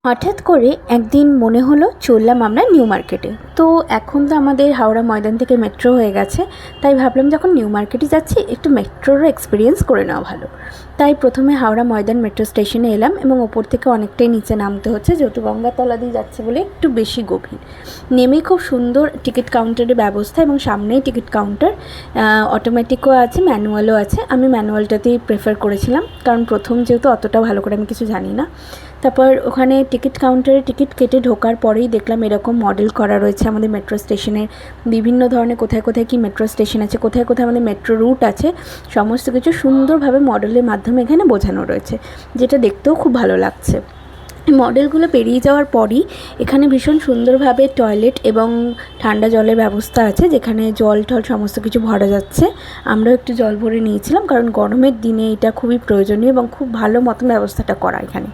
হঠাৎ করে একদিন মনে হলো চললাম আমরা নিউ মার্কেটে। তো এখন তো আমাদের হাওড়া ময়দান থেকে মেট্রো হয়ে গেছে, তাই ভাবলাম যখন নিউ মার্কেটে যাচ্ছি একটু মেট্রোরও এক্সপিরিয়েন্স করে নেওয়া ভালো। তাই প্রথমে হাওড়া ময়দান মেট্রো স্টেশনে এলাম এবং ওপর থেকে অনেকটাই নিচে নামতে হচ্ছে, যেহেতু গঙ্গাতলা দিয়ে যাচ্ছে বলে একটু বেশি গভীর। নেমে খুব সুন্দর টিকিট কাউন্টারের ব্যবস্থা এবং সামনেই টিকিট কাউন্টার, অটোমেটিকও আছে ম্যানুয়ালও আছে। আমি ম্যানুয়ালটাতেই প্রেফার করেছিলাম, কারণ প্রথম যেহেতু অতটা ভালো করে আমি কিছু জানি না। তারপর ওখানে টিকিট কাউন্টারে টিকিট কেটে ঢোকার পরেই দেখলাম এরকম মডেল করা রয়েছে আমাদের মেট্রো স্টেশনের, বিভিন্ন ধরনের কোথায় কোথায় কি মেট্রো স্টেশন আছে, কোথায় কোথায় আমাদের মেট্রো রুট আছে, সমস্ত কিছু সুন্দরভাবে মডেলের মাধ্যমে এখানে বোঝানো রয়েছে, যেটা দেখতেও খুব ভালো লাগছে। মডেলগুলো পেরিয়ে যাওয়ার পরই এখানে ভীষণ সুন্দরভাবে টয়লেট এবং ঠান্ডা জলের ব্যবস্থা আছে, যেখানে জল টল সমস্ত কিছু ভরা যাচ্ছে। আমরাও একটু জল ভরে নিয়েছিলাম, কারণ গরমের দিনে এটা খুবই প্রয়োজনীয় এবং খুব ভালো মতন ব্যবস্থাটা করা এখানে।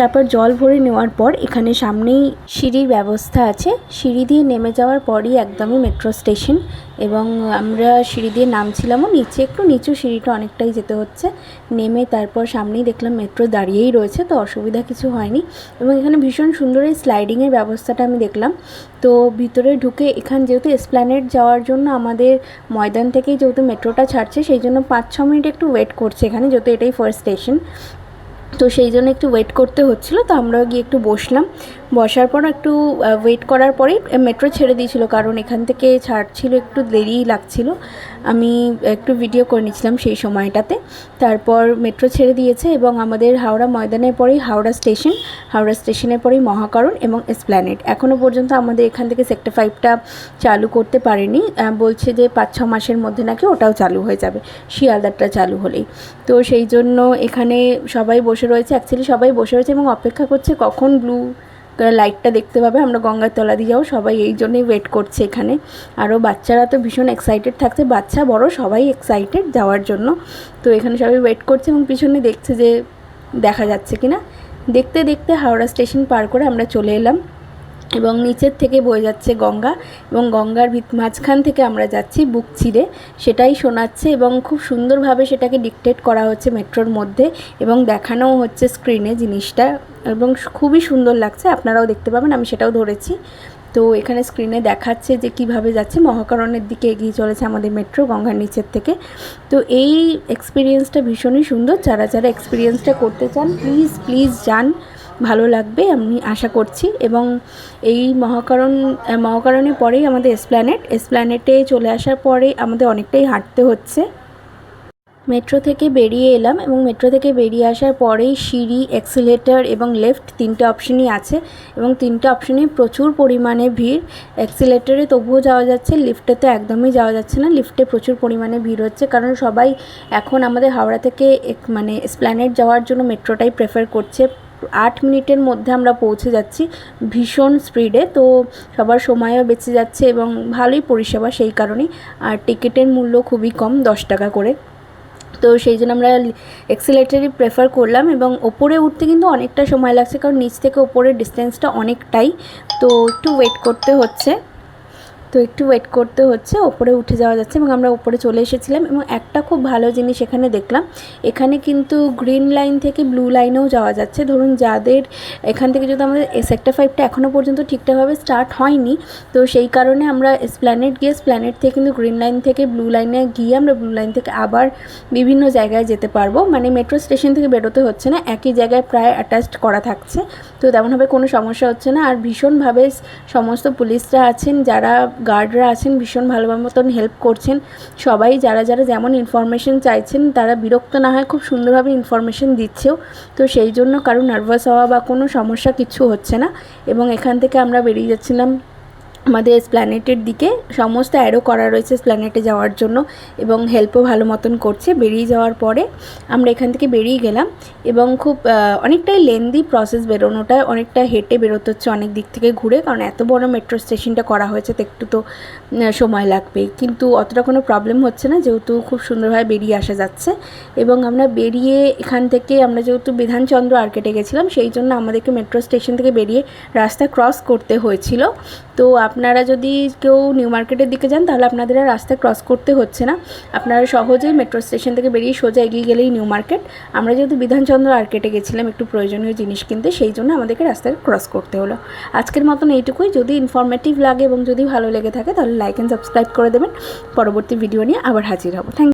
তারপর জল ভরে নেওয়ার পর এখানে সামনেই সিঁড়ির ব্যবস্থা আছে, সিঁড়ি দিয়ে নেমে যাওয়ার পরই একদমই মেট্রো স্টেশন। এবং আমরা সিঁড়ি দিয়ে নামছিলামও, নিচে একটু নিচু, সিঁড়িটা অনেকটাই যেতে হচ্ছে। নেমে তারপর সামনেই দেখলাম মেট্রো দাঁড়িয়েই রয়েছে, তো অসুবিধা কিছু হয়নি। এবং এখানে ভীষণ সুন্দর এই স্লাইডিংয়ের ব্যবস্থাটা আমি দেখলাম। তো ভিতরে ঢুকে এখান যেহেতু এসপ্ল্যানেড যাওয়ার জন্য আমাদের ময়দান থেকেই যেহেতু মেট্রোটা ছাড়ছে, সেই জন্য 5-6 মিনিট একটু ওয়েট করছে এখানে, যেহেতু এটাই ফার্স্ট স্টেশন। তো সেই জন্য একটু ওয়েট করতে হচ্ছিলো, তো আমরাও গিয়ে একটু বসলাম। বসার পর একটু ওয়েট করার পরেই মেট্রো ছেড়ে দিয়েছিলো, কারণ এখান থেকে ছাড়ছিল একটু দেরিই লাগছিলো। আমি একটু ভিডিও করে নিয়েছিলাম সেই সময়টাতে। তারপর মেট্রো ছেড়ে দিয়েছে এবং আমাদের হাওড়া ময়দানের পরেই হাওড়া স্টেশন, হাওড়া স্টেশনের পরেই মহাকারণ এবং এসপ্ল্যানেড। এখনও পর্যন্ত আমাদের এখান থেকে সেক্টর 5টা চালু করতে পারেনি, বলছে যে 5-6 মাসের মধ্যে নাকি ওটাও চালু হয়ে যাবে, শিয়ালদাটা চালু হলেই। তো সেই জন্য এখানে সবাই বসে রয়েছে, অ্যাকচুয়ালি সবাই বসে রয়েছে এবং অপেক্ষা করছে কখন ব্লু লাইটটা দেখতে পাবে, আমরা গঙ্গার তলা দিয়ে যাও, সবাই এই জন্যই ওয়েট করছে এখানে। আরও বাচ্চারা তো ভীষণ এক্সাইটেড থাকছে, বাচ্চা বড় সবাই এক্সাইটেড যাওয়ার জন্য। তো এখানে সবাই ওয়েট করছে এবং পিছনে দেখছে যে দেখা যাচ্ছে কি না। দেখতে দেখতে হাওড়া স্টেশন পার করে আমরা চলে এলাম এবং নিচের থেকে বয়ে যাচ্ছে গঙ্গা, এবং গঙ্গার মাঝখান থেকে আমরা যাচ্ছি বুক চিরে, সেটাই শোনাচ্ছে এবং খুব সুন্দরভাবে সেটাকে ডিকটেট করা হচ্ছে মেট্রোর মধ্যে এবং দেখানোও হচ্ছে স্ক্রিনে জিনিসটা, এবং খুবই সুন্দর লাগছে। আপনারাও দেখতে পাবেন, আমি সেটাও ধরেছি। তো এখানে স্ক্রিনে দেখাচ্ছে যে কিভাবে যাচ্ছে, মহাকারণের দিকে এগিয়ে চলেছে আমাদের মেট্রো গঙ্গার নিচের থেকে। তো এই এক্সপিরিয়েন্সটা ভীষণই সুন্দর। যারা যারা এক্সপিরিয়েন্সটা করতে চান প্লিজ প্লিজ যান, ভালো লাগবে আমি আশা করছি। এবং এই মহাকারণের পরেই আমাদের এসপ্ল্যানেটে চলে আসার পরে আমাদের অনেকটাই হাঁটতে হচ্ছে। মেট্রো থেকে বেরিয়ে এলাম এবং মেট্রো থেকে বেরিয়ে আসার পরেই সিঁড়ি, অ্যাক্সিলেটর এবং লেফট 3টে অপশনই আছে এবং 3টে অপশনেই প্রচুর পরিমাণে ভিড়। অ্যাক্সিলেটরে তবুও যাওয়া যাচ্ছে, লিফটে তো একদমই যাওয়া যাচ্ছে না। লিফটে প্রচুর পরিমাণে ভিড় হচ্ছে, কারণ সবাই এখন আমাদের হাওড়া থেকে এসপ্ল্যানেড যাওয়ার জন্য মেট্রোটাই প্রেফার করছে। 8 মিনিটের মধ্যে আমরা পৌঁছে যাচ্ছি ভীষণ স্পিডে, তো সবার সময়ও বেঁচে যাচ্ছে এবং ভালোই পরিষেবা সেই কারণেই। আর টিকিটের মূল্য খুবই কম, 10 টাকা করে। তো সেই জন্য আমরা এক্সিলেটরই প্রেফার করলাম এবং ওপরে উঠতে কিন্তু অনেকটা সময় লাগছে, কারণ নিচ থেকে ওপরের ডিস্টেন্সটা অনেকটাই, তো একটু ওয়েট করতে হচ্ছে। ওপরে উঠে যাওয়া যাচ্ছে এবং আমরা ওপরে চলে এসেছিলাম। এবং একটা খুব ভালো জিনিস এখানে দেখলাম, এখানে কিন্তু গ্রিন লাইন থেকে ব্লু লাইনেও যাওয়া যাচ্ছে। ধরুন যাদের এখান থেকে যদি আমাদের সেক্টর 5টা এখনও পর্যন্ত ঠিকঠাকভাবে স্টার্ট হয়নি, তো সেই কারণে আমরা এসপ্ল্যানেড গিয়ে এসপ্ল্যানেড থেকে কিন্তু গ্রিন লাইন থেকে ব্লু লাইনে গিয়ে আমরা ব্লু লাইন থেকে আবার বিভিন্ন জায়গায় যেতে পারবো। মানে মেট্রো স্টেশন থেকে বেরোতে হচ্ছে না, একই জায়গায় প্রায় অ্যাটাচড করা থাকছে, তো তেমনভাবে কোনো সমস্যা হচ্ছে না। আর ভীষণভাবে সমস্ত পুলিশরা আছেন, যারা গার্ডরা আছেন, ভীষণ ভালো মতন হেল্প করছেন সবাই। যারা যারা যেমন ইনফরমেশন চাইছেন তারা বিরক্ত না হয় খুব সুন্দরভাবে ইনফরমেশন দিচ্ছেও, তো সেই জন্য কারো নার্ভাস হওয়া বা কোনো সমস্যা কিছু হচ্ছে না। এবং এখান থেকে আমরা বেরিয়ে যাচ্ছিলাম আমাদের এসপ্ল্যানেটের দিকে, সমস্ত অ্যারো করা রয়েছে এসপ্ল্যানেটে যাওয়ার জন্য এবং হেল্পও ভালো মতন করছে। বেরিয়ে যাওয়ার পরে আমরা এখান থেকে বেরিয়ে গেলাম এবং খুব অনেকটাই লেন্দি প্রসেস বেরোনোটা, অনেকটা হেঁটে বেরোতে হচ্ছে অনেক দিক থেকে ঘুরে, কারণ এত বড় মেট্রো স্টেশনটা করা হয়েছে তো একটু তো সময় লাগবে, কিন্তু অতটা কোনো প্রবলেম হচ্ছে না যেহেতু খুব সুন্দরভাবে বেরিয়ে আসা যাচ্ছে। এবং আমরা বেরিয়ে এখান থেকে আমরা যেহেতু বিধানচন্দ্র আর্কেটে গেছিলাম, সেই জন্য আমাদেরকে মেট্রো স্টেশন থেকে বেরিয়ে রাস্তা ক্রস করতে হয়েছিল। তো আপনারা যদি কেউ নিউ মার্কেটের দিকে যান তাহলে আপনাদের আর রাস্তা ক্রস করতে হচ্ছে না, আপনারা সহজেই মেট্রো স্টেশন থেকে বেরিয়ে সোজা এগিয়ে গেলেই নিউ মার্কেট। আমরা যেহেতু বিধানচন্দ্র আর্কেটে গেছিলাম একটু প্রয়োজনীয় জিনিস কিনতে, সেই জন্য আমাদেরকে রাস্তায় ক্রস করতে হলো। আজকের মতন এইটুকুই। যদি ইনফরমেটিভ লাগে এবং যদি ভালো লেগে থাকে তাহলে লাইক অ্যান্ড সাবস্ক্রাইব করে দেবেন। পরবর্তী ভিডিও নিয়ে আবার হাজির হব। থ্যাংক